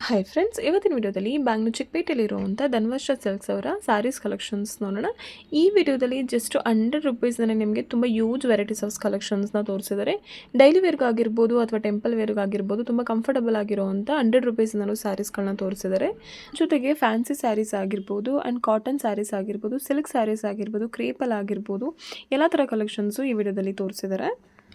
Hi friends, ಇವತ್ತಿನ ವಿಡಿಯೋದಲ್ಲಿ Bangalore ಚಿಕ್ಕಪೇಟೆಯಲ್ಲಿರುವಂಥ ಧನ್ವಶ್ರ silks ಅವರ ಸ್ಯಾರೀಸ್ ಕಲೆಕ್ಷನ್ಸ್ ನೋಡೋಣ. ಈ ವಿಡಿಯೋದಲ್ಲಿ ಜಸ್ಟ್ 100 ರುಪೀಸ್ನಲ್ಲಿ ನಿಮಗೆ ತುಂಬ ಯೂಜ್ ವೆರೈಟೀಸ್ ಆಫ್ ಕಲೆಕ್ಷನ್ಸ್ನ ತೋರಿಸಿದ್ದಾರೆ. ಡೈಲಿ ವೇರ್ಗಾಗಿರ್ಬೋದು ಅಥವಾ ಟೆಂಪಲ್ ವೇರ್ಗಾಗಿರ್ಬೋದು ತುಂಬ ಕಂಫರ್ಟಬಲ್ ಆಗಿರುವಂಥ 100 ರುಪೀಸ್ನಲ್ಲೂ ಸ್ಯಾರೀಸ್ಗಳನ್ನ ತೋರಿಸಿದ್ದಾರೆ. ಜೊತೆಗೆ ಫ್ಯಾನ್ಸಿ ಸ್ಯಾರೀಸ್ ಆಗಿರ್ಬೋದು ಆ್ಯಂಡ್ ಕಾಟನ್ ಸ್ಯಾರೀಸ್ ಆಗಿರ್ಬೋದು, ಸಿಲ್ಕ್ ಸ್ಯಾರೀಸ್ ಆಗಿರ್ಬೋದು, ಕ್ರೇಪಲ್ ಆಗಿರ್ಬೋದು, ಎಲ್ಲ ಥರ ಕಲೆಕ್ಷನ್ಸು ಈ ವಿಡಿಯೋದಲ್ಲಿ ತೋರಿಸಿದ್ದಾರೆ.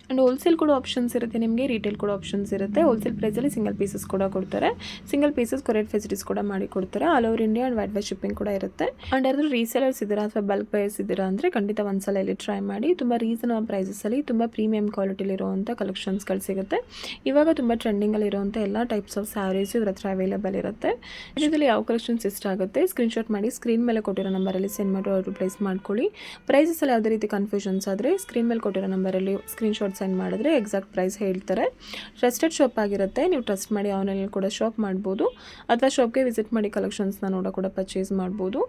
ಆ್ಯಂಡ್ ಹೋಲ್ಸೇಲ್ ಕೂಡ ಆಪ್ಷನ್ಸ್ ಇರುತ್ತೆ, ನಿಮಗೆ ರಿಟೇಲ್ ಕೂಡ ಆಪ್ಷನ್ಸ್ ಇರುತ್ತೆ. ಹೋಲ್ಸೇಲ್ ಪ್ರೈಸಲ್ಲಿ ಸಿಂಗಲ್ ಪೀಸಸ್ ಕೂಡ ಕೊಡ್ತಾರೆ. ಸಿಂಗಲ್ ಪೀಸಸ್ ಕೊರಿಯರ್ ಫೆಸಿಲಿಟೀಸ್ ಕೂಡ ಮಾಡಿ ಕೊಡ್ತಾರೆ. All over India and wide shipping ಕೂಡ ಇರುತ್ತೆ. ಆ್ಯಂಡ್ ಯಾರಾದರೂ ರೀಸೇಲರ್ಸ್ ಇದ್ದೀರಾ ಅಥವಾ ಬಲ್ಕ್ ಬಯರ್ಸ್ ಇದ್ದೀರಾ ಅಂದರೆ ಖಂಡಿತ ಒಂದ್ಸಲ ಇಲ್ಲಿ ಟ್ರೈ ಮಾಡಿ. ತುಂಬ ರೀಸನಬಲ್ ಪ್ರೈಸಸಲ್ಲಿ ತುಂಬ ಪ್ರೀಮಿಯಂ ಕ್ವಾಲಿಟಿಲಿರುವಂಥ ಕಲೆಕ್ಷನ್ಸ್ಗಳು ಸಿಗುತ್ತೆ. ಇವಾಗ ತುಂಬ ಟ್ರೆಂಡಿಂಗಲ್ಲಿರುವಂಥ ಎಲ್ಲ ಟೈಪ್ಸ್ ಆಫ್ ಸ್ಯಾರೀಸ್ ಇವ್ರ ಹತ್ರ ಅವೈಲೇಬಲ್ ಇರುತ್ತೆ. ಇದರಲ್ಲಿ ಯಾವ ಕಲೆಕ್ಷನ್ಸ್ ಇಷ್ಟ ಆಗುತ್ತೆ ಸ್ಕ್ರೀನ್ಶಾಟ್ ಮಾಡಿ ಸ್ಕ್ರೀನ್ ಮೇಲೆ ಕೊಟ್ಟಿರೋ ನಂಬರಲ್ಲಿ ಸೆಂಡ್ ಮಾಡಿ ಆರ್ಡರ್ ಪ್ಲೇಸ್ ಮಾಡ್ಕೊಳ್ಳಿ. ಪ್ರೈಸಸಲ್ಲಿ ಯಾವುದೇ ರೀತಿ ಕನ್ಫ್ಯೂಷನ್ಸ್ ಆದರೆ ಸ್ಕ್ರೀನ್ ಮೇಲೆ ಕೊಟ್ಟಿರೋ ನಂಬರಲ್ಲಿ ಸ್ಕ್ರೀನ್ಶಾಟ್ ಸೆಂಡ್ ಮಾಡಿದ್ರೆ ಎಕ್ಸಾಕ್ಟ್ ಪ್ರೈಸ್ ಹೇಳ್ತಾರೆ. ಟ್ರಸ್ಟೆಡ್ ಶಾಪ್ ಆಗಿರುತ್ತೆ, ನೀವು ಟ್ರಸ್ಟ್ ಮಾಡಿ ಆನ್ಲೈನಲ್ಲಿ ಕೂಡ ಶಾಪ್ ಮಾಡ್ಬೋದು ಅಥವಾ ಶಾಪ್ಗೆ ವಿಸಿಟ್ ಮಾಡಿ ಕಲೆಕ್ಷನ್ಸ್ನ ನೋಡೋ ಕೂಡ ಪರ್ಚೇಸ್ ಮಾಡ್ಬೋದು.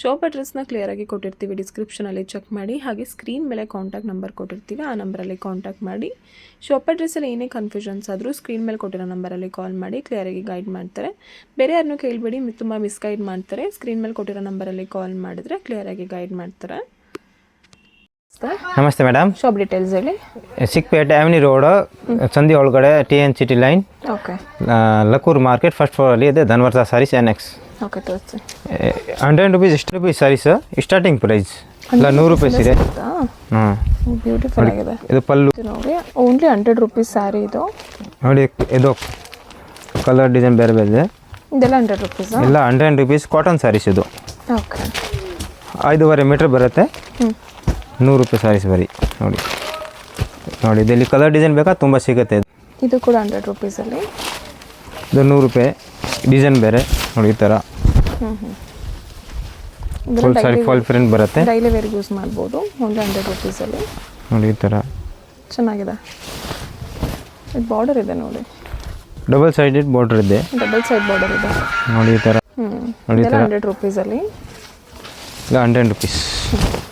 ಶಾಪ್ ಅಡ್ರೆಸ್ನ ಕ್ಲಿಯರಾಗಿ ಕೊಟ್ಟಿರ್ತೀವಿ, ಡಿಸ್ಕ್ರಿಪ್ಷನಲ್ಲಿ ಚೆಕ್ ಮಾಡಿ. ಹಾಗೆ ಸ್ಕ್ರೀನ್ ಮೇಲೆ ಕಾಂಟ್ಯಾಕ್ಟ್ ನಂಬರ್ ಕೊಟ್ಟಿರ್ತೀವಿ, ಆ ನಂಬರಲ್ಲಿ ಕಾಂಟ್ಯಾಕ್ಟ್ ಮಾಡಿ. ಶಾಪ್ ಅಡ್ರೆಸ್ಸಲ್ಲಿ ಏನೇ ಕನ್ಫ್ಯೂಷನ್ಸ್ ಆದರೂ ಸ್ಕ್ರೀನ್ ಮೇಲೆ ಕೊಟ್ಟಿರೋ ನಂಬರಲ್ಲಿ ಕಾಲ್ ಮಾಡಿ, ಕ್ಲಿಯರಾಗಿ ಗೈಡ್ ಮಾಡ್ತಾರೆ. ಬೇರೆ ಯಾರನ್ನೂ ಕೇಳಬೇಡಿ, ತುಂಬ ಮಿಸ್ಗೈಡ್ ಮಾಡ್ತಾರೆ. ಸ್ಕ್ರೀನ್ ಮೇಲೆ ಕೊಟ್ಟಿರೋ ನಂಬರಲ್ಲಿ ಕಾಲ್ ಮಾಡಿದ್ರೆ ಕ್ಲಿಯರಾಗಿ ಗೈಡ್ ಮಾಡ್ತಾರೆ. ನಮಸ್ತೆ ಮೇಡಮ್. ಶಾಪ್ ಡೀಟೇಲ್ಸ್ ಹೇಳಿ. ಚಿಕ್ಕಪೇಟೆ ಅವನಿ ರೋಡ್ ಸಂಧಿ ಒಳಗಡೆ TN city line, okay. Lakkur market first ಫ್ಲೋರಲ್ಲಿ ಇದೆ ಧನ್ವರ್ತ ಸಾರೀಸ್ NX. ಓಕೆ, ತೋರಿಸಿ. 100 ರುಪೀಸ್ ಎಷ್ಟು ರುಪೀಸ್ ಸಾರೀಸ್ ಸ್ಟಾರ್ಟಿಂಗ್ ಪ್ರೈಸ್ ಇಲ್ಲ 100 ರೂಪಾಯಿ ಇದೆ. ಬ್ಯೂಟಿಫುಲ್ ಆಗಿದೆ. ಇದು ಪಲ್ಲು ನೋಡಿ, ಓನ್ಲಿ 100 ರುಪೀಸ್ ಸ್ಯಾರಿ ಇದು. ನೋಡಿ, ಇದು ಕಲರ್ ಡಿಸೈನ್ ಬೇರೆ ಬೇರೆ ಇದೆ. ಇದೆಲ್ಲ 100 ರುಪೀಸ್ ಇಲ್ಲ 100 ರುಪೀಸ್ ಕಾಟನ್ ಸ್ಯಾರೀಸ್ ಇದು. ಓಕೆ. 5.5 ಮೀಟರ್ ಬರುತ್ತೆ. 100 ರೂಪಾಯಿ ಸ್ಯಾರೀಸ್ ಬರೀ. ನೋಡಿ ನೋಡಿ, ಇದರಲ್ಲಿ ಕಲರ್ ಡಿಸೈನ್ ಬೇಕಾ ತುಂಬ ಸಿಗುತ್ತೆ. ಇದು ಕೂಡ 100 ರುಪೀಸಲ್ಲಿ. ಇದು 100 ರೂಪಾಯಿ ಡಿಸೈನ್ ಬೇರೆ. ನೋಡಿ ಈ ಥರ ಫುಲ್ ಸ್ಯಾರಿ ಫಾಲ್ ಪ್ರಿಂಟ್ ಬರುತ್ತೆ. ಡೈಲಿ ವೇರ್ ಯೂಸ್ ಮಾಡ್ಬೋದು. ಓನ್ಲಿ 100 ರುಪೀಸಲ್ಲಿ. ನೋಡಿ ಈ ಥರ ಚೆನ್ನಾಗಿದೆ. ಇದು ಬಾರ್ಡರ್ ಇದೆ ನೋಡಿ, ಡಬಲ್ ಸೈಡೆಡ್ ಬಾರ್ಡರ್ ಇದೆ. ಡಬಲ್ ಸೈಡ್ ಬಾರ್ಡರ್ ಇದೆ ನೋಡಿ ಈ ಥರ. ನೋಡಿ ಈ ಥರ 100 ರುಪೀಸಲ್ಲಿ. ಇಲ್ಲ 100 ರುಪೀಸ್.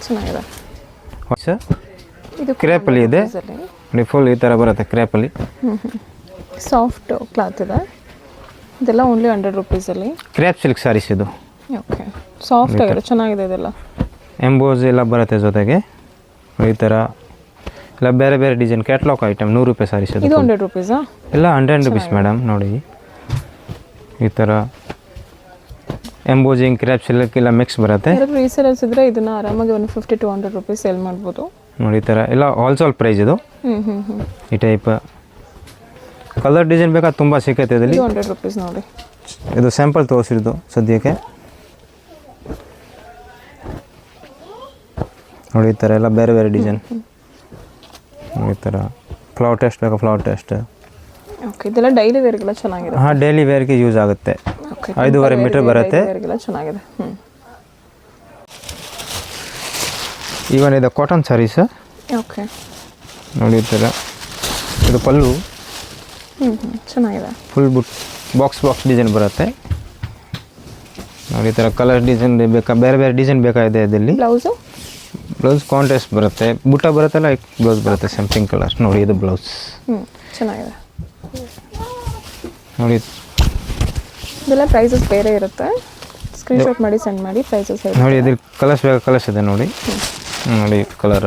ಚೆನ್ನಾಗಿದೆ. ಸರ್ ಇದು ಕ್ರೇಪಲ್ಲಿ ಇದೆ. ನೋಡಿ ಫುಲ್ ಈ ಥರ ಬರುತ್ತೆ ಕ್ರೇಪಲ್ಲಿ. ಸಾಫ್ಟ್ ಕ್ಲಾತ್ ಇದೆ. ಇದೆಲ್ಲ ಓನ್ಲಿ 100 ರುಪೀಸಲ್ಲಿ. ಕ್ರೇಪ್ ಸಿಲ್ಕ್ ಸ್ಯಾರೀಸ್ ಇದು. ಓಕೆ, ಸಾಫ್ಟ್ ಆಗಿದೆ, ಚೆನ್ನಾಗಿದೆ. ಇದೆಲ್ಲ ಎಂಬೋಸ್ ಎಲ್ಲ ಬರುತ್ತೆ ಜೊತೆಗೆ. ಈ ಥರ ಎಲ್ಲ ಬೇರೆ ಬೇರೆ ಡಿಸೈನ್ ಕ್ಯಾಟ್ಲಾಗ್ ಐಟಮ್ 100 ರೂಪಾಯಿ ಸ್ಯಾರೀಸ್ ಇದು. 100 ರುಪೀಸಾ? ಇಲ್ಲ 100 ರುಪೀಸ್ ಮೇಡಮ್. ನೋಡಿ ಈ ಥರ ಎಂಬೋಜಿಂಗ್ ಕ್ರೇಪ್ ಸಿಲ್ಕ್ ಎಲ್ಲ ಮಿಕ್ಸ್ ಬರುತ್ತೆ. ರೀಸೇಲರ್ಸ್ ಇದ್ದರೆ ಇದನ್ನು ಆರಾಮಾಗಿ 150 to 100 ರುಪೀಸ್ ಸೇಲ್ ಮಾಡ್ಬೋದು. ನೋಡಿ ಈ ಥರ ಎಲ್ಲ ಹೋಲ್ಸೇಲ್ ಪ್ರೈಸ್ ಇದು. ಈ ಟೈಪ್ ಕಲರ್ ಡಿಸೈನ್ ಬೇಕಾ ತುಂಬ ಸಿಕ್ಕತ್ತೆ ಇದರಲ್ಲಿ. 100 ರುಪೀಸ್ ನೋಡಿ. ಇದು ಸ್ಯಾಂಪಲ್ ತೋರಿಸಿರೋದು ಸದ್ಯಕ್ಕೆ. ನೋಡಿ ಈ ಥರ ಎಲ್ಲ ಬೇರೆ ಬೇರೆ ಡಿಸೈನ್. ನೋಡಿ ಈ ಥರ ಫ್ಲವರ್ ಟೆಸ್ಟ್ ಬೇಕಾ ಫ್ಲವರ್ ಟೆಸ್ಟ್. ಓಕೆ, ಇದೆಲ್ಲ ಡೈಲಿ ವೇರ್ಗೆಲ್ಲ ಚೆನ್ನಾಗಿದೆ. ಹಾಂ, ಡೈಲಿ ವೇರ್ಗೆ ಯೂಸ್ ಆಗುತ್ತೆ. 5.5 ಮೀಟರ್ ಬರುತ್ತೆ. ಚೆನ್ನಾಗಿದೆ. ಈವನ್ ಇದು ಕಾಟನ್ ಸ್ಯಾರೀಸ್. ಓಕೆ. ನೋಡಿ ಈ ಥರ ಇದು ಪಲ್ಲು. ಚೆನ್ನಾಗಿದೆ. ಫುಲ್ ಬಾಕ್ಸ್ ಡಿಸೈನ್ ಬರುತ್ತೆ. ನೋಡಿ ಈ ಥರ ಕಲರ್ ಡಿಸೈನ್ ಬೇಕಾ ಬೇರೆ ಬೇರೆ ಡಿಸೈನ್ ಬೇಕಾಗಿದೆ ಇದರಲ್ಲಿ. ಬ್ಲೌಸ್ ಕಾಂಟ್ರಾಸ್ಟ್ ಬರುತ್ತೆ. ಬುಟ್ಟ ಬರುತ್ತಲ್ಲ, ಬ್ಲೌಸ್ ಬರುತ್ತೆ ಸೇಮ್ ಪಿಂಕ್ ಕಲರ್. ನೋಡಿ ಇದು ಬ್ಲೌಸ್. ಚೆನ್ನಾಗಿದೆ. ನೋಡಿ ಇದೆಲ್ಲ ಪ್ರೈಸಸ್ ಬೇರೆ ಇರುತ್ತೆ. ಸ್ಕ್ರೀನ್ಶಾಟ್ ಮಾಡಿ ಸೆಂಡ್ ಮಾಡಿ ಪ್ರೈಸಸ್ ಹೇಳಿ. ನೋಡಿ ಇದ್ರ ಕಲರ್ಸ್ ಬೇಕಾ ಕಲರ್ಸ್ ಇದೆ ನೋಡಿ. ನೋಡಿ ಕಲರ್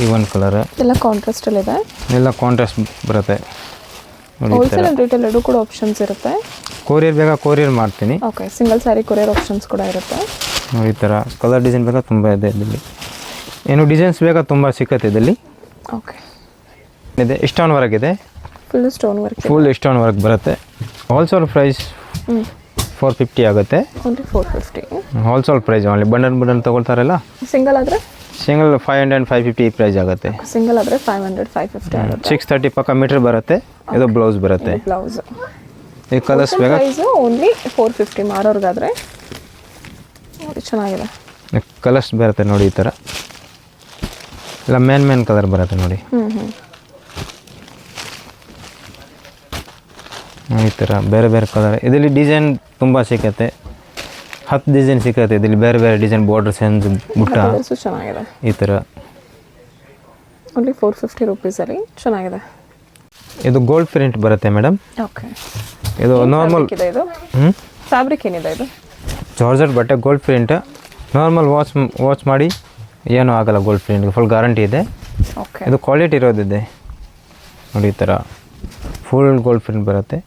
ಈ ಒಂದು ಕಲರ್ ಎಲ್ಲ ಕಾಂಟ್ರಾಸ್ಟಲ್ಲಿ ಇದೆ. ಎಲ್ಲ ಕಾಂಟ್ರಾಸ್ಟ್ ಬರುತ್ತೆ. ನೋಡಿ ಹೋಲ್ಸೇಲ್ ಆ್ಯಂಡ್ ರಿಟೇಲ್ ಎರಡೂ ಕೂಡ ಆಪ್ಷನ್ಸ್ ಇರುತ್ತೆ. ಕೊರಿಯರ್ ಬೇಕಾ ಕೊರಿಯರ್ ಮಾಡ್ತೀನಿ. Okay, single sari courier options ಕೂಡ ಇರುತ್ತೆ. ನೋಡಿ ಈ ಥರ ಕಲರ್ ಡಿಸೈನ್ ಬೇಕಾ ತುಂಬ ಇದೆ ಇದರಲ್ಲಿ. ಏನು ಡಿಸೈನ್ಸ್ ಬೇಕಾ ತುಂಬ ಸಿಕ್ಕತ್ತೆ ಇದರಲ್ಲಿ. ಓಕೆ. ಇದೆ ಸ್ಟೋನ್ ವರ್ಕ್ ಇದೆ. Full stone work. Full stone work ಬರುತ್ತೆ. ಹೋಲ್ಸೇಲ್ ಪ್ರೈಸ್ 450 ಆಗುತ್ತೆ. Only 450. Wholesale price only. Bundle ತೊಗೊಳ್ತಾರಲ್ಲ, ಸಿಂಗಲ್ ಆದರೆ ಸಿಂಗಲ್ 500 550 ಪ್ರೈಸ್ ಆಗುತ್ತೆ. ಸಿಂಗಲ್ ಆದರೆ 500 550 ಆಗುತ್ತೆ. 630 ಪಕ್ಕ ಮೀಟರ್ ಬರುತ್ತೆ. ಇದು ಬ್ಲೌಸ್ ಬರುತ್ತೆ. ಬ್ಲೌಸ್ ಈ ಕಲರ್ಸ್ ಬೇಕಾ ಪ್ರೈಸು ಓನ್ಲಿ 450 ಮಾರೋರ್ಗಾದರೆ. ನೋಡಿ ಚೆನ್ನಾಗಿದೆ. ಕಲರ್ಸ್ ಬರುತ್ತೆ ನೋಡಿ ಈ ಥರ ಎಲ್ಲ ಮೇನ್ ಕಲರ್ ಬರುತ್ತೆ ನೋಡಿ. ಈ ಥರ ಬೇರೆ ಬೇರೆ ಕಲರ್. ಇದರಲ್ಲಿ ಡಿಸೈನ್ ತುಂಬ ಸಿಕ್ಕತ್ತೆ. 10 ಡಿಸೈನ್ ಸಿಕ್ಕತ್ತೆ ಇದರಲ್ಲಿ. ಬೇರೆ ಬೇರೆ ಡಿಸೈನ್ ಬಾರ್ಡರ್ ಸೆನ್ಸ್ ಬುಟ್ಟ ಚೆನ್ನಾಗಿದೆ. ಈ ಥರ ಓನ್ಲಿ 450 ರುಪೀಸಲ್ಲಿ ಚೆನ್ನಾಗಿದೆ. ಇದು ಗೋಲ್ಡ್ ಪ್ರಿಂಟ್ ಬರುತ್ತೆ ಮೇಡಮ್. ಓಕೆ. ಇದು ನಾರ್ಮಲ್ ಇದೆ ಇದು ಫ್ಯಾಬ್ರಿಕ್ ಏನಿದೆ ಇದು? ಜಾರ್ಜೆಟ್ ಬಟ್ಟೆ ಗೋಲ್ಡ್ ಪ್ರಿಂಟ್. ನಾರ್ಮಲ್ ವಾಚ್ ಮಾಡಿ ಏನೂ ಆಗಲ್ಲ, ಗೋಲ್ಡ್ ಪ್ರಿಂಟ್ಗೆ ಫುಲ್ ಗ್ಯಾರಂಟಿ ಇದೆ. ಓಕೆ. ಇದು ಕ್ವಾಲಿಟಿ ಇರೋದಿದೆ ನೋಡಿ, ಈ ಥರ ಫುಲ್ ಗೋಲ್ಡ್ ಪ್ರಿಂಟ್ ಬರುತ್ತೆ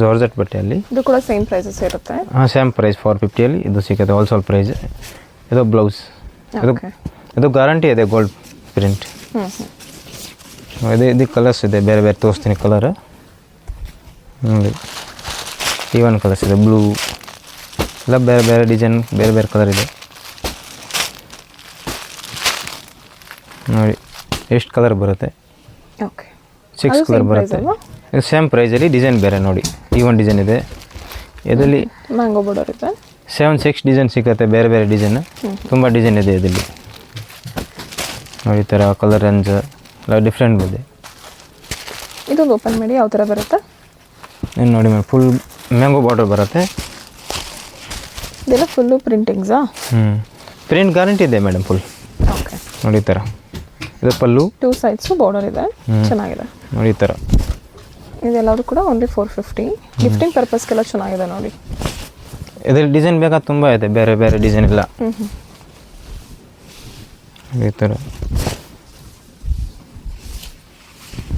ಜಾರ್ಜೆಟ್ ಬಟ್ಟೆಯಲ್ಲಿ. ಇದು ಕೂಡ ಸೇಮ್ ಪ್ರೈಸಸ್ ಇರುತ್ತೆ? ಹಾಂ, ಸೇಮ್ ಪ್ರೈಸ್ 450 ಇದು ಸಿಗುತ್ತೆ ಹೋಲ್ಸೇಲ್ ಪ್ರೈಸ್. ಇದು ಬ್ಲೌಸ್, ಇದು ಗ್ಯಾರಂಟಿ ಇದೆ ಗೋಲ್ಡ್ ಪ್ರಿಂಟ್. ಇದು ಕಲರ್ಸ್ ಇದೆ, ಬೇರೆ ಬೇರೆ ತೋರಿಸ್ತೀನಿ ಕಲರ್ ನೋಡಿ. ಈವನ್ ಕಲರ್ಸ್ ಇದೆ, ಬ್ಲೂ ಎಲ್ಲ ಬೇರೆ ಬೇರೆ ಡಿಸೈನ್, ಬೇರೆ ಬೇರೆ ಕಲರ್ ಇದೆ ನೋಡಿ. ಎಷ್ಟು ಕಲರ್ ಬರುತ್ತೆ? ಓಕೆ. 6 ಕಲರ್ ಬರುತ್ತೆ. ಇದು ಸೇಮ್ ಪ್ರೈಸಲ್ಲಿ, ಡಿಸೈನ್ ಬೇರೆ ನೋಡಿ. ಈವನ್ ಡಿಸೈನ್ ಇದೆ, ಇದರಲ್ಲಿ ಮ್ಯಾಂಗೋ ಬಾರ್ಡರ್ ಇದೆ. 7-6 ಡಿಸೈನ್ ಸಿಗುತ್ತೆ, ಬೇರೆ ಬೇರೆ ಡಿಸೈನ್, ತುಂಬ ಡಿಸೈನ್ ಇದೆ ಇದರಲ್ಲಿ ನೋಡಿ. ಈ ಥರ ಕಲರ್ ರೇಂಜ್ ಎಲ್ಲ ಡಿಫ್ರೆಂಟ್ ಇದೆ. ಇದು ಓಪನ್ ಮಾಡಿ ಯಾವ ಥರ ಬರುತ್ತೆ? ಏನು ನೋಡಿ ಮೇಡಮ್, ಫುಲ್ ಮ್ಯಾಂಗೋ ಬಾರ್ಡರ್ ಬರುತ್ತೆ. ಇದೆಲ್ಲ ಫುಲ್ಲು ಪ್ರಿಂಟಿಂಗ್ಸಾ? ಪ್ರಿಂಟ್ ಗ್ಯಾರಂಟಿ ಇದೆ ಮೇಡಮ್ ಫುಲ್. ಓಕೆ. ನೋಡಿ ಈ ಥರ. ಇದು ಪಲ್ಲು, 2 ಸೈಡ್ಸು ಬಾರ್ಡರ್ ಇದೆ, ಚೆನ್ನಾಗಿದೆ ನೋಡಿ ಈ ಥರ. ಇದೆಲ್ಲರೂ ಕೂಡ ಓನ್ಲಿ 450. ಗಿಫ್ಟಿಂಗ್ ಪರ್ಪಸ್ಗೆಲ್ಲ ಚೆನ್ನಾಗಿದೆ ನೋಡಿ. ಇದರಲ್ಲಿ ಡಿಸೈನ್ ಬೇಕಾದ ತುಂಬ ಇದೆ, ಬೇರೆ ಬೇರೆ ಡಿಸೈನ್ ಇಲ್ಲ ಈ ಥರ.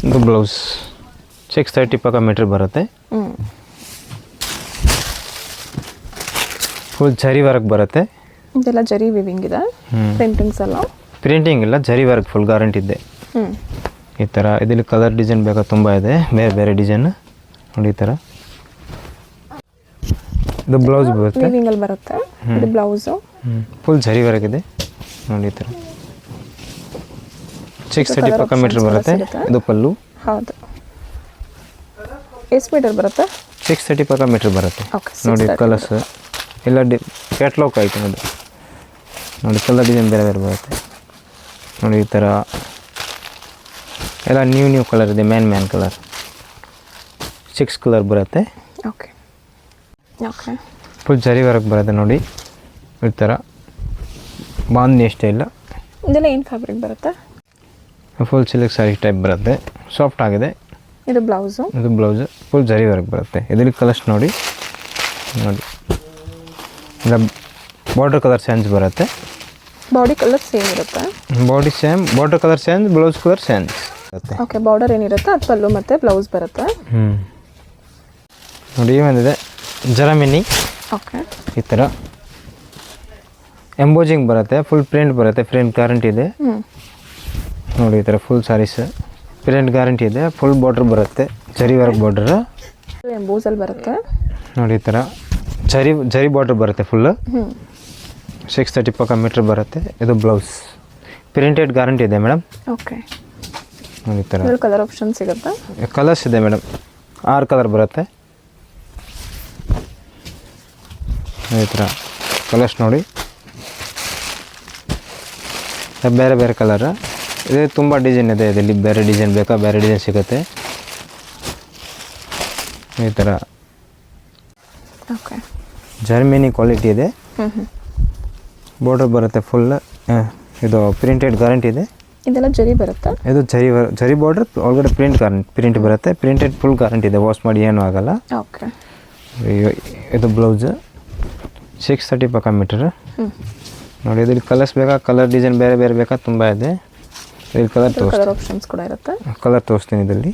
ಇದು ಬ್ಲೌಸ್ 630 ಪಕ್ಕ ಮೀಟ್ರ್ ಬರುತ್ತೆ. ಫುಲ್ ಜರಿ ವರ್ಕ್ ಬರುತ್ತೆ. ಇದೆಲ್ಲ ಜರಿ ವಿವಿಂಗ್ ಇದೆ, ಪ್ರಿಂಟಿಂಗ್ಸ್ ಎಲ್ಲ ಪ್ರಿಂಟಿಂಗ್ ಇಲ್ಲ, ಜರಿ ವರ್ಕ್ ಫುಲ್ ಗ್ಯಾರಂಟಿ ಇದೆ ಈ ಥರ. ಇದರಲ್ಲಿ ಕಲರ್ ಡಿಸೈನ್ ಬೇಕಾದ ತುಂಬ ಇದೆ, ಬೇರೆ ಬೇರೆ ಡಿಸೈನ್ ನೋಡಿ ಈ ಥರ. ಇದು ಬ್ಲೌಸ್ ಬರುತ್ತೆ, ವಿವಿಂಗಲ್ಲಿ ಬರುತ್ತೆ. ಇದು ಬ್ಲೌಸು ಫುಲ್ ಜರಿ ವರ್ಕ್ ಇದೆ ನೋಡಿ ಈ ಥರ. 630 ಪಕ್ಕ ಮೀಟ್ರ್ ಬರುತ್ತೆ. ಇದು ಪಲ್ಲು. ಹೌದು. ಎಷ್ಟು ಮೀಟರ್ ಬರುತ್ತೆ? 630 ಪಕ್ಕ ಮೀಟ್ರ್ ಬರುತ್ತೆ ನೋಡಿ. ಕಲರ್ಸ್ ಎಲ್ಲ ಕ್ಯಾಟ್ಲಾಗ್ ಆಯಿತು ಅದು ನೋಡಿ. ಕಲರ್ ಡಿಸೈನ್ ಬೇರೆ ಬೇರೆ ಬರುತ್ತೆ ನೋಡಿ ಈ ಥರ. ಎಲ್ಲ ನ್ಯೂ ಕಲರ್ ಇದೆ, ಮ್ಯಾನ್ ಕಲರ್ 6 ಕಲರ್ ಬರುತ್ತೆ. ಓಕೆ. ಓಕೆ. ಫುಲ್ ಜರಿ ವರ್ಕ್ ಬರುತ್ತೆ ನೋಡಿ ಈ ಥರ. ಬಾಂಧಿ ಅಷ್ಟೇ ಇಲ್ಲ. ಇದೆಲ್ಲ ಏನು ಫ್ಯಾಬ್ರಿಕ್ ಬರುತ್ತೆ? ಫುಲ್ ಸಿಲ್ಕ್ ಸ್ಯಾರಿ ಟೈಪ್ ಬರುತ್ತೆ, ಸಾಫ್ಟ್ ಆಗಿದೆ. ಇದು ಬ್ಲೌಸು. ಇದು ಬ್ಲೌಸ್ ಫುಲ್ ಜರಿ ವರ್ಕ್ ಬರುತ್ತೆ. ಇದರಲ್ಲಿ ಕಲರ್ಸ್ ನೋಡಿ ನೋಡಿ. ಇಲ್ಲ ಬಾರ್ಡರ್ ಕಲರ್ ಚೇಂಜ್ ಬರುತ್ತೆ. ಬಾಡಿ ಕಲರ್ ಸೇಮ್ ಇರುತ್ತೆ? Body same, border colour change, blouse colour change ಬರುತ್ತೆ. ಓಕೆ. ಬಾರ್ಡರ್ ಏನಿರುತ್ತೆ ಅದು ಪಲ್ಲು ಮತ್ತು ಬ್ಲೌಸ್ ಬರುತ್ತೆ. ನೋಡಿ ಏನಿದೆ ಜರಮಿನಿ. ಓಕೆ. ಈ ಥರ ಎಂಬೋಜಿಂಗ್ ಬರುತ್ತೆ, ಫುಲ್ ಪ್ರಿಂಟ್ ಬರುತ್ತೆ, ಪ್ರಿಂಟ್ ಗ್ಯಾರಂಟಿ ಇದೆ ನೋಡಿ ಈ ಥರ. ಫುಲ್ ಸ್ಯಾರೀಸ್ ಪ್ರಿಂಟ್ ಗ್ಯಾರಂಟಿ ಇದೆ, ಫುಲ್ ಬಾರ್ಡರ್ ಬರುತ್ತೆ, ಜರಿ ವರ್ಕ್ ಬಾರ್ಡರ್. ಎಂಬೋಸಲ್ಲಿ ಬರುತ್ತೆ ನೋಡಿ ಈ ಥರ. ಜರಿ ಬಾರ್ಡರ್ ಬರುತ್ತೆ ಫುಲ್ಲು. 630 ಪಕ್ಕ ಮೀಟ್ರ್ ಬರುತ್ತೆ. ಇದು ಬ್ಲೌಸ್ ಪ್ರಿಂಟೆಡ್ ಗ್ಯಾರಂಟಿ ಇದೆ ಮೇಡಮ್. ಓಕೆ. ನೋಡಿ ಈ ಥರ. ಕಲರ್ ಆಪ್ಷನ್ ಸಿಗುತ್ತಾ? ಕಲರ್ಸ್ ಇದೆ ಮೇಡಮ್, 6 ಕಲರ್ ಬರುತ್ತೆ ಈ ಥರ. ಕಲರ್ಸ್ ನೋಡಿ ಬೇರೆ ಬೇರೆ ಕಲರ್ ಇದೆ, ತುಂಬ ಡಿಸೈನ್ ಇದೆ ಇದರಲ್ಲಿ. ಬೇರೆ ಡಿಸೈನ್ ಬೇಕಾ ಬೇರೆ ಡಿಸೈನ್ ಸಿಗುತ್ತೆ ಈ ಥರ. ಓಕೆ. ಜರ್ಮನಿ ಕ್ವಾಲಿಟಿ ಇದೆ, ಬಾರ್ಡರ್ ಬರುತ್ತೆ ಫುಲ್. ಇದು ಪ್ರಿಂಟೆಡ್ ಗ್ಯಾರಂಟಿ ಇದೆ. ಇದೆಲ್ಲ ಜರಿ ಬರುತ್ತಾ? ಇದು ಜರಿ ಬಾರ್ಡರ್ ಒಳಗಡೆ ಪ್ರಿಂಟ್ ಬರುತ್ತೆ, ಪ್ರಿಂಟೆಡ್ ಫುಲ್ ಗ್ಯಾರಂಟಿ ಇದೆ, ವಾಶ್ ಮಾಡಿ ಏನೂ ಆಗಲ್ಲ. ಓಕೆ. ಇದು ಬ್ಲೌಸ್ 630 ಪಕ್ಕ ಮೀಟರ್ ನೋಡಿ. ಇದರಲ್ಲಿ ಕಲರ್ಸ್ ಬೇಕಾ, ಕಲರ್ ಡಿಸೈನ್ ಬೇರೆ ಬೇರೆ ಬೇಕಾ, ತುಂಬ ಇದೆ. ಇಲ್ಲಿ ಕಲರ್ ಕಲರ್ ಆಪ್ಷನ್ಸ್ ಕೂಡ ಇರುತ್ತೆ. ಕಲರ್ ತೋರಿಸ್ತೀನಿ ಇದರಲ್ಲಿ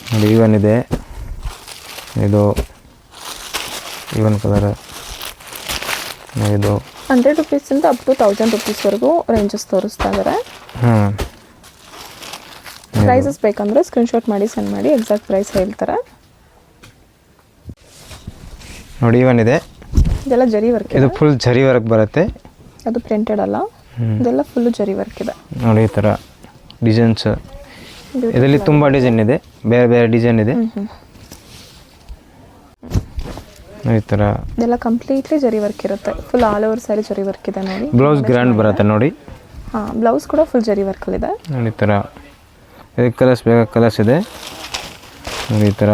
ನೋಡಿ. ಈವನ್ ಇದೆ, ಇದು ಈವನ್ ಕಲರ್. ಇದು 100 ರೂಪೀಸಿಂದ ಅಪ್ ಟು 1000 ರೂಪೀಸ್ವರೆಗೂ ರೇಂಜಸ್ ತೋರಿಸ್ತಾ ಇದ್ದಾರೆ. ಪ್ರೈಸಸ್ ಬೇಕಂದರೆ ಸ್ಕ್ರೀನ್ಶಾಟ್ ಮಾಡಿ ಸೆಂಡ್ ಮಾಡಿ, ಎಕ್ಸಾಕ್ಟ್ ಪ್ರೈಸ್ ಹೇಳ್ತಾರೆ ನೋಡಿ. ಈವನ್ ಇದೆ, ಇದೆಲ್ಲ ಜರಿ ವರ್ಕ್. ಇದು ಫುಲ್ ಜರಿ ವರ್ಕ್ ಬರುತ್ತೆ, ಅದು ಪ್ರಿಂಟೆಡ್ ಅಲ್ಲ, ಇದೆಲ್ಲ ಫುಲ್ಲು ಜರಿ ವರ್ಕ್ ಇದೆ ನೋಡಿ ಈ ಥರ. ಡಿಸೈನ್ಸ್ ಇದರಲ್ಲಿ ತುಂಬ ಡಿಸೈನ್ ಇದೆ, ಬೇರೆ ಬೇರೆ ಡಿಸೈನ್ ಇದೆ ಈ ಥರ. ಇದೆಲ್ಲ ಕಂಪ್ಲೀಟ್ಲಿ ಜರಿ ವರ್ಕ್ ಇರುತ್ತೆ, ಫುಲ್ ಆಲ್ ಓವರ್ ಸ್ಯಾರಿ ಜರಿ ವರ್ಕ್ ಇದೆ ನೋಡಿ. ಬ್ಲೌಸ್ ಗ್ರ್ಯಾಂಡ್ ಬರುತ್ತೆ ನೋಡಿ. ಹಾಂ, ಬ್ಲೌಸ್ ಕೂಡ ಫುಲ್ ಜರಿ ವರ್ಕಲ್ಲಿದೆ ನೋಡಿ ಈ ಥರ. ಇದಕ್ಕೆ ಕಲರ್ಸ್ ಬೇಕಾ ಕಲರ್ಸ್ ಇದೆ ನೋಡಿ ಈ ಥರ.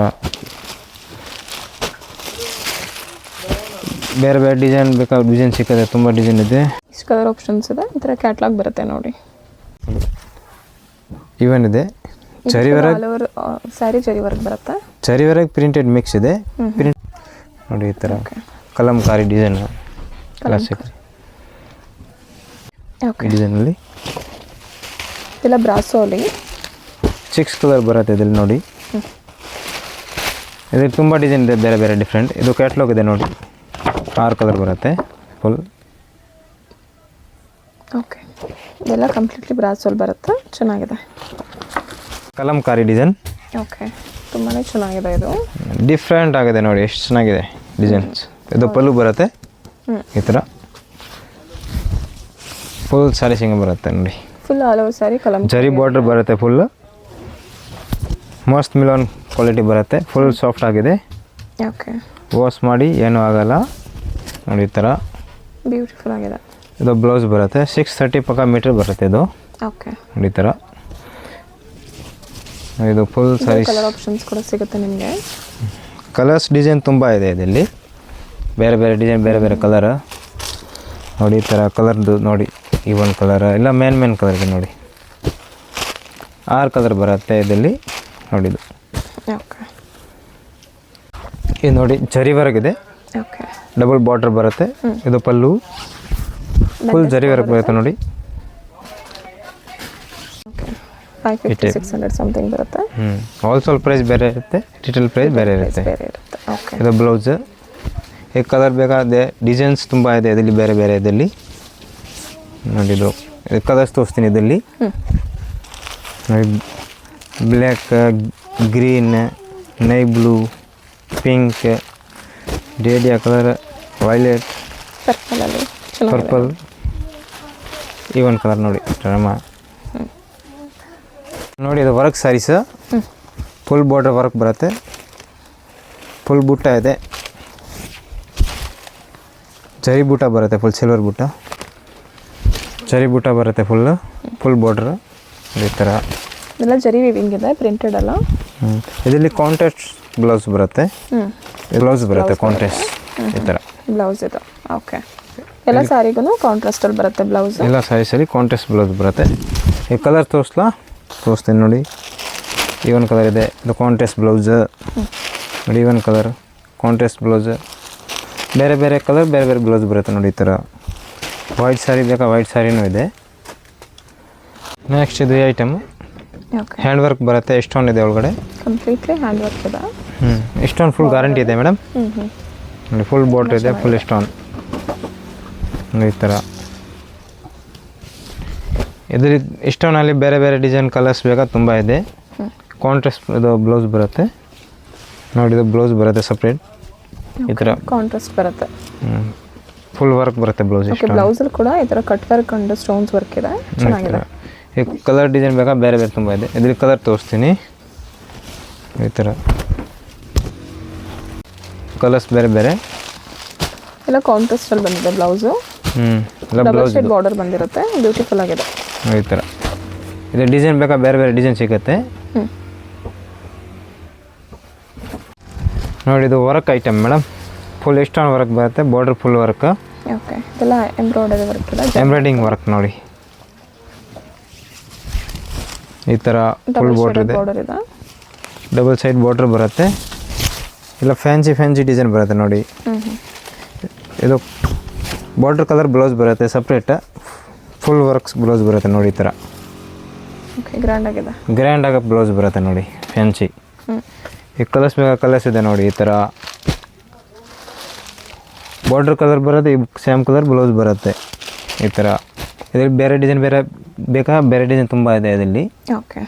ಬೇರೆ ಬೇರೆ ಡಿಸೈನ್ ಬೇಕಾ ಡಿಸೈನ್ ಸಿಕ್ಕದೆ, ತುಂಬ ಡಿಸೈನ್ ಇದೆ. ಇಷ್ಟು ಕಲರ್ ಆಪ್ಷನ್ಸ್ ಇದೆ. ಈ ಥರ ಕ್ಯಾಟ್ಲಾಗ್ ಬರುತ್ತೆ ನೋಡಿ. ಈವನ್ ಇದೆ, ಚರಿ ವರ್ಕ್ ಆಲ್ ಓವರ್ ಸ್ಯಾರಿ ಜರಿ ವರ್ಕ್ ಬರುತ್ತಾ? ಚರಿ ವರ್ಕ್ ಪ್ರಿಂಟೆಡ್ ಮಿಕ್ಸ್ ಇದೆ. ಪ್ರಿಂಟ್ ನೋಡಿ ಈ ಥರ ಕಲಂಕಾರಿ ಡಿಸೈನ್ ಕ್ಲಾಸಿಕ್ ಓಕೆ. ಡಿಸೈನಲ್ಲಿ ಇದೆಲ್ಲ ಬ್ರಾಸೋಲಿ 6 ಕಲರ್ ಬರುತ್ತೆ ಇದ್ರಲ್ಲಿ ನೋಡಿ. ಇದ್ರಲ್ಲಿ ತುಂಬ ಡಿಸೈನ್ ಇದೆ, ಬೇರೆ ಬೇರೆ ಡಿಫ್ರೆಂಟ್. ಇದು ಕ್ಯಾಟ್ಲಾಗ್ ಇದೆ ನೋಡಿ, 6 ಕಲರ್ ಬರುತ್ತೆ ಫುಲ್. ಓಕೆ, ಇದೆಲ್ಲ ಕಂಪ್ಲೀಟ್ಲಿ ಬ್ರಾಸೋಲ್ ಬರುತ್ತೆ, ಚೆನ್ನಾಗಿದೆ. ಕಲಂಕಾರಿ ಡಿಸೈನ್. ಓಕೆ, ತುಂಬಾ ಚೆನ್ನಾಗಿದೆ. ಇದು ಡಿಫ್ರೆಂಟ್ ಆಗಿದೆ ನೋಡಿ, ಎಷ್ಟು ಚೆನ್ನಾಗಿದೆ ಡಿಸೈನ್ಸ್. ಇದು ಪಲ್ಲು ಬರುತ್ತೆ ಈ ಥರ, ಫುಲ್ ಸ್ಯಾರಿ ಸಿಂಗ್ ಬರುತ್ತೆ ನೋಡಿ. Full all over sari Kalamkari ಜರಿ ಬಾರ್ಡರ್ ಬರುತ್ತೆ ಫುಲ್. ಮಸ್ತ್ ಮಿಲೋನ್ ಕ್ವಾಲಿಟಿ ಬರುತ್ತೆ, ಫುಲ್ ಸಾಫ್ಟ್ ಆಗಿದೆ. ಓಕೆ, ವಾಶ್ ಮಾಡಿ ಏನೂ ಆಗಲ್ಲ ನೋಡಿ ಈ ಥರ. ಬ್ಯೂಟಿಫುಲ್ ಆಗಿದೆ. ಇದು ಬ್ಲೌಸ್ ಬರುತ್ತೆ 630 ಪಕ್ಕ ಮೀಟರ್ ಬರುತ್ತೆ ಇದು ಓಕೆ. ನೋಡಿ ಈ ಥರ. ಇದು ಫುಲ್ ಸ್ಯಾರೀಸ್. ಕಲರ್ ಆಪ್ಷನ್ಸ್ ಕೂಡ ಸಿಗುತ್ತೆ ನಿಮಗೆ. ಕಲರ್ಸ್ ಡಿಸೈನ್ ತುಂಬ ಇದೆ ಇದರಲ್ಲಿ, ಬೇರೆ ಬೇರೆ ಡಿಸೈನ್, ಬೇರೆ ಬೇರೆ ಕಲರ್ ನೋಡಿ ಈ ಥರ. ಕಲರ್ದು ನೋಡಿ, ಈ ಒಂದು ಕಲರ್ ಇಲ್ಲ ಮೇನ್ ಕಲರ್ ಇದೆ ನೋಡಿ, 6 ಕಲರ್ ಬರುತ್ತೆ ಇದರಲ್ಲಿ ನೋಡಿದ್ದು. ಓಕೆ, ಇದು ನೋಡಿ ಜರಿ ವರ್ಕ್ ಇದೆ, ಓಕೆ. ಡಬಲ್ ಬಾರ್ಡರ್ ಬರುತ್ತೆ. ಇದು ಪಲ್ಲು ಫುಲ್ ಜರಿ ವರ್ಕ್ ಬರುತ್ತೆ ನೋಡಿ. 550-600 ಸಮಥಿಂಗ್ ಬರುತ್ತೆ. ಹೋಲ್ಸೇಲ್ ಪ್ರೈಸ್ ಬೇರೆ ಇರುತ್ತೆ, ರಿಟೇಲ್ ಪ್ರೈಸ್ ಬೇರೆ ಇರುತ್ತೆ. ಓಕೆ. ಇದು ಬ್ಲೌಸ್. ಈ ಕಲರ್ ಬೇಕಾದ ಡಿಸೈನ್ಸ್ ತುಂಬ ಇದೆ ಇದರಲ್ಲಿ, ಬೇರೆ ಬೇರೆ ಇದರಲ್ಲಿ ನೋಡಿ. ಇದು ಕಲರ್ಸ್ ತೋರಿಸ್ತೀನಿ ಇದರಲ್ಲಿ ನೋಡಿ. Black, green, navy blue, pink, ಡೇಡಿಯಾ ಕಲರ್, ವೈಲೆಟ್, ಪರ್ಪಲ್, ಈ ಒಂದು ಕಲರ್ ನೋಡಿ ರಮ ನೋಡಿ. ಇದು work saris, full border work ಬರುತ್ತೆ, ಫುಲ್ ಬುಟ್ಟ ಇದೆ, ಜರಿ ಬೂಟ ಬರುತ್ತೆ, ಫುಲ್ ಸಿಲ್ವರ್ ಬೂಟ, ಜರಿ ಬೂಟ ಬರುತ್ತೆ ಫುಲ್ ಬಾರ್ಡರ್ ಈ ಥರ. ಇದೆಲ್ಲ ಜರಿ ವಿವಿಂಗ್ ಇದೆ, ಪ್ರಿಂಟೆಡ್ ಅಲ್ಲ. ಇದರಲ್ಲಿ ಕಾಂಟ್ರಾಸ್ಟ್ ಬ್ಲೌಸ್ ಬರುತ್ತೆ, ಬ್ಲೌಸ್ ಬರುತ್ತೆ ಕಾಂಟ್ರಾಸ್ಟ್ ಈ ಥರ ಬ್ಲೌಸ್ ಇದು. ಓಕೆ, ಎಲ್ಲ ಸ್ಯಾರಿಗೂ ಕಾಂಟ್ರಾಸ್ಟಲ್ಲಿ ಬರುತ್ತೆ ಬ್ಲೌಸ್. ಎಲ್ಲ ಸ್ಯಾರೀಸಲ್ಲಿ ಕಾಂಟ್ರಾಸ್ಟ್ ಬ್ಲೌಸ್ ಬರುತ್ತೆ. ಈ ಕಲರ್ ತೋರಿಸ್ತೀನಿ ನೋಡಿ. ಈ ಒಂದು ಕಲರ್ ಇದೆ, ಇದು ಕಾಂಟ್ರಾಸ್ಟ್ ಬ್ಲೌಸ್ ನೋಡಿ. ಈ ಒಂದು ಕಲರ್ ಕಾಂಟ್ರಾಸ್ಟ್ ಬ್ಲೌಸ್, ಬೇರೆ ಬೇರೆ ಕಲರ್ ಬೇರೆ ಬೇರೆ ಬ್ಲೌಸ್ ಬರುತ್ತೆ ನೋಡಿ ಈ ಥರ. ವೈಟ್ ಸ್ಯಾರಿ ಬೇಕಾ, ವೈಟ್ ಸ್ಯಾರಿನೂ ಇದೆ. ನೆಕ್ಸ್ಟ್ ಇದು ಐಟಮ್ ಹ್ಯಾಂಡ್ ವರ್ಕ್ ಬರುತ್ತೆ, ಸ್ಟೋನ್ ಇದೆ ಒಳಗಡೆ, ಕಂಪ್ಲೀಟ್ಲಿ ಹ್ಯಾಂಡ್ ವರ್ಕ್ ಇದೆ. ಸ್ಟೋನ್ ಫುಲ್ ಗ್ಯಾರಂಟಿ ಇದೆ ಮೇಡಮ್ ನೋಡಿ. ಫುಲ್ ಬಾರ್ಡರ್ ಇದೆ, ಫುಲ್ ಸ್ಟೋನ್ ಈ ಥರ. ಇದರಲ್ಲಿ ಸ್ಟೋನಲ್ಲಿ ಬೇರೆ ಬೇರೆ ಡಿಸೈನ್ ಕಲರ್ಸ್ ಬೇಕಾ ತುಂಬ ಇದೆ. ಕಾಂಟ್ರಾಸ್ಟ್ ಇದು ಬ್ಲೌಸ್ ಬರುತ್ತೆ ನೋಡಿ. ಇದು ಬ್ಲೌಸ್ ಬರುತ್ತೆ ಸಪ್ರೇಟ್ ಈ ಥರ, ಕಾಂಟ್ರಾಸ್ಟ್ ಬರುತ್ತೆ. ಫುಲ್ ವರ್ಕ್ ಬರುತ್ತೆ ಬ್ಲೌಸ್. ಬ್ಲೌಸಲ್ಲಿ ಕೂಡ ಈ ಥರ cut work and stones work ಇದೆ, ಚೆನ್ನಾಗಿದೆ. ಈ ಕಲರ್ ಡಿಸೈನ್ ಬೇಕಾ, ಬೇರೆ ಬೇರೆ ತುಂಬ ಇದೆ. ಇದ್ರಲ್ಲಿ ಕಲರ್ ತೋರಿಸ್ತೀನಿ ಈ ಥರ. ಕಲರ್ಸ್ ಬೇರೆ ಬೇರೆ ಎಲ್ಲ ಕಾಂಟ್ರಾಸ್ಟಲ್ಲಿ ಬಂದಿದೆ ಬ್ಲೌಸು. ಎಲ್ಲ ಬ್ಲೌಸ್ ಬಾರ್ಡರ್ ಬಂದಿರುತ್ತೆ, ಬ್ಯೂಟಿಫುಲ್ ಆಗಿದೆ ಈ ಥರ. ಇದು ಡಿಸೈನ್ ಬೇಕಾ, ಬೇರೆ ಬೇರೆ ಡಿಸೈನ್ ಸಿಗುತ್ತೆ ನೋಡಿ. ಇದು work item madam, full stone work ಬರುತ್ತೆ, ಬಾರ್ಡರ್ ಫುಲ್ ವರ್ಕ್. ಓಕೆ, ಇದೆಲ್ಲ ಎಂಬ್ರಾಯ್ಡರಿ ವರ್ಕ್ ಇಲ್ಲ, ಎಂಬ್ರಾಯ್ಡಿಂಗ್ ವರ್ಕ್ ನೋಡಿ ಈ ಥರ. ಫುಲ್ ಬಾರ್ಡರ್ ಇದೆ, ಡಬಲ್ ಸೈಡ್ ಬಾರ್ಡರ್ ಬರುತ್ತೆ. ಇಲ್ಲ ಫ್ಯಾನ್ಸಿ ಡಿಸೈನ್ ಬರುತ್ತೆ ನೋಡಿ. ಇದು ಬಾರ್ಡರ್ ಕಲರ್ ಬ್ಲೌಸ್ ಬರುತ್ತೆ ಸಪ್ರೇಟ್, ಫುಲ್ ವರ್ಕ್ಸ್ ಬ್ಲೌಸ್ ಬರುತ್ತೆ ನೋಡಿ ಈ ಥರ. ಗ್ರ್ಯಾಂಡ್ ಆಗಿ ಬ್ಲೌಸ್ ಬರುತ್ತೆ ನೋಡಿ, ಫ್ಯಾನ್ಸಿ. ಈ ಕಲರ್ಸ್ ಬೇಕಾ, ಕಲರ್ಸ್ ಇದೆ ನೋಡಿ ಈ ಥರ. ಬಾರ್ಡರ್ ಕಲರ್ ಬರುತ್ತೆ, ಈ ಸೇಮ್ ಕಲರ್ ಬ್ಲೌಸ್ ಬರುತ್ತೆ ಈ ಥರ. ಇದರಲ್ಲಿ ಬೇರೆ ಡಿಸೈನ್ ಬೇರೆ ಬೇಕಾ, ಬೇರೆ ಡಿಸೈನ್ ತುಂಬ ಇದೆ ಇದರಲ್ಲಿ. ಓಕೆ.